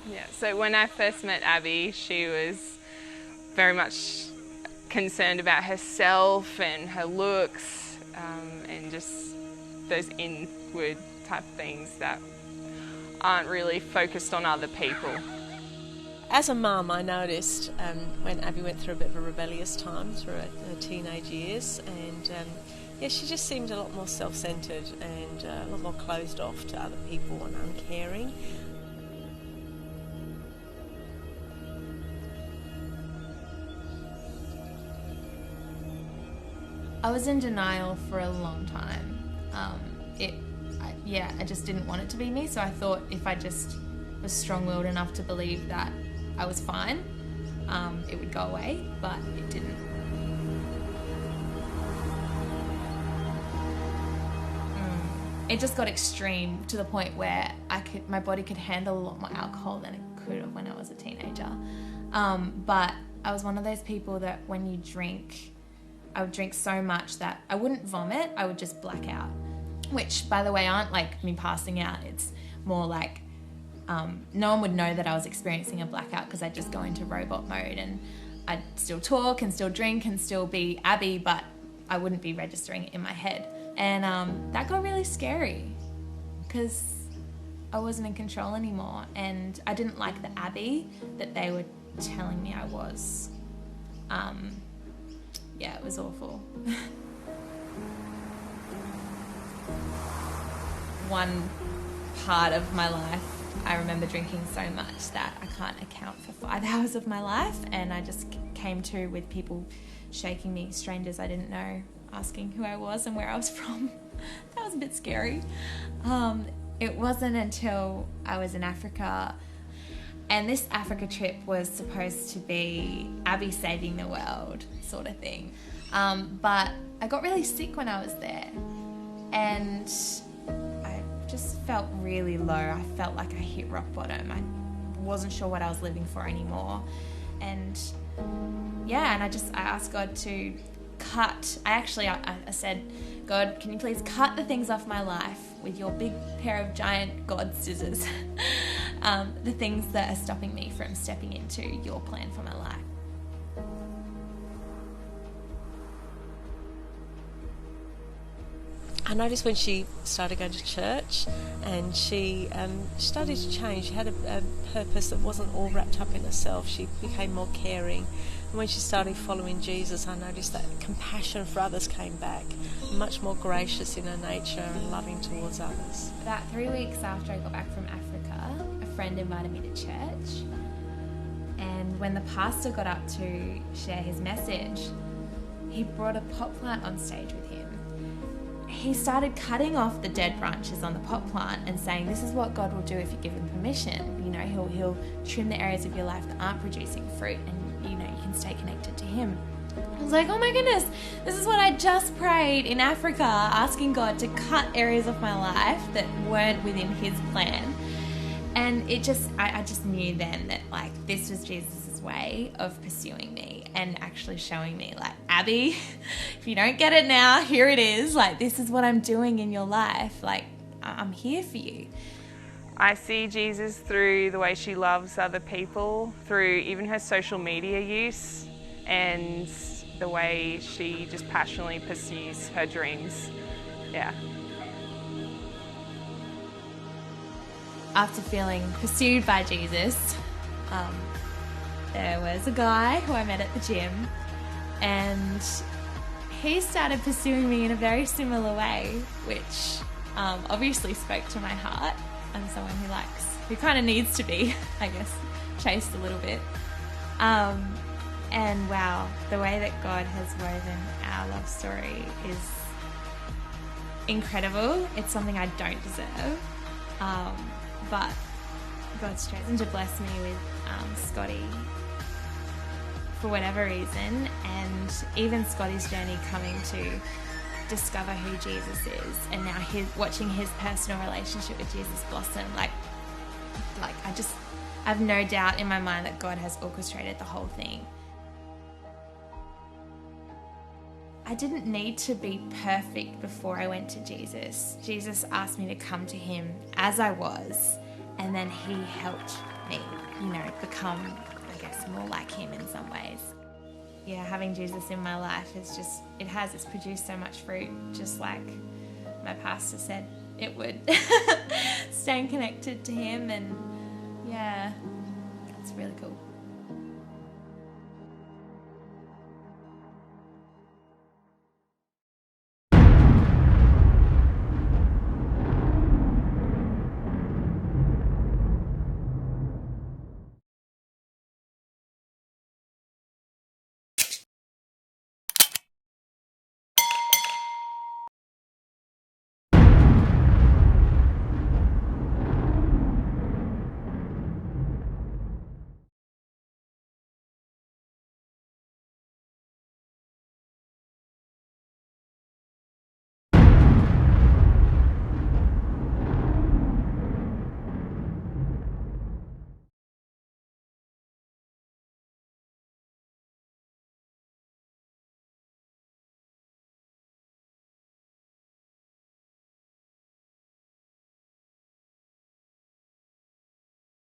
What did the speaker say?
Yeah, so when I first met Abby, she was very much concerned about herself and her looks, and just those inward type things that aren't really focused on other people. As a mum, I noticed when Abby went through a bit of a rebellious time through her teenage years, and she just seemed a lot more self-centred and a lot more closed off to other people and uncaring. I was in denial for a long time. I just didn't want it to be me, so I thought if I just was strong-willed enough to believe that I was fine, it would go away, but it didn't. It just got extreme to the point where my body could handle a lot more alcohol than it could have when I was a teenager. But I was one of those people that when you drink, I would drink so much that I wouldn't vomit, I would just black out. Which, by the way, aren't like me passing out. It's more like no one would know that I was experiencing a blackout because I'd just go into robot mode and I'd still talk and still drink and still be Abby, but I wouldn't be registering it in my head. And that got really scary because I wasn't in control anymore, and I didn't like the Abby that they were telling me I was. It was awful. One part of my life, I remember drinking so much that I can't account for 5 hours of my life, and I just came to with people shaking me, strangers I didn't know, asking who I was and where I was from. That was a bit scary. It wasn't until I was in Africa, and this Africa trip was supposed to be Abby saving the world sort of thing. But I got really sick when I was there, and I just felt really low. I felt like I hit rock bottom. I wasn't sure what I was living for anymore. And I asked God to cut. I said, God, can you please cut the things off my life with your big pair of giant God scissors? The things that are stopping me from stepping into your plan for my life. I noticed when she started going to church and she started to change. She had a purpose that wasn't all wrapped up in herself. She became more caring. And when she started following Jesus, I noticed that compassion for others came back, much more gracious in her nature and loving towards others. About 3 weeks after I got back from Africa, a friend invited me to church. And when the pastor got up to share his message, he brought a pot plant on stage with him. He started cutting off the dead branches on the pot plant and saying, this is what God will do if you give him permission. You know, he'll trim the areas of your life that aren't producing fruit, and you can stay connected to him. I was like, oh my goodness, this is what I just prayed in Africa, asking God to cut areas of my life that weren't within his plan. And I just knew then that this was Jesus' way of pursuing me and actually showing me Abby, if you don't get it now, here it is. This is what I'm doing in your life. I'm here for you. I see Jesus through the way she loves other people, through even her social media use, and the way she just passionately pursues her dreams. Yeah. After feeling pursued by Jesus, there was a guy who I met at the gym, and he started pursuing me in a very similar way, which obviously spoke to my heart. I'm someone who kind of needs to be, I guess, chased a little bit. And wow, the way that God has woven our love story is incredible. It's something I don't deserve. But God's chosen to bless me with Scotty for whatever reason, and even Scotty's journey coming to discover who Jesus is, and now watching his personal relationship with Jesus blossom. I have no doubt in my mind that God has orchestrated the whole thing. I didn't need to be perfect before I went to Jesus. Jesus asked me to come to him as I was, and then he helped me, become, I guess, more like him in some ways. Yeah, having Jesus in my life it's produced so much fruit, just like my pastor said it would. Staying connected to him, and yeah, it's really cool.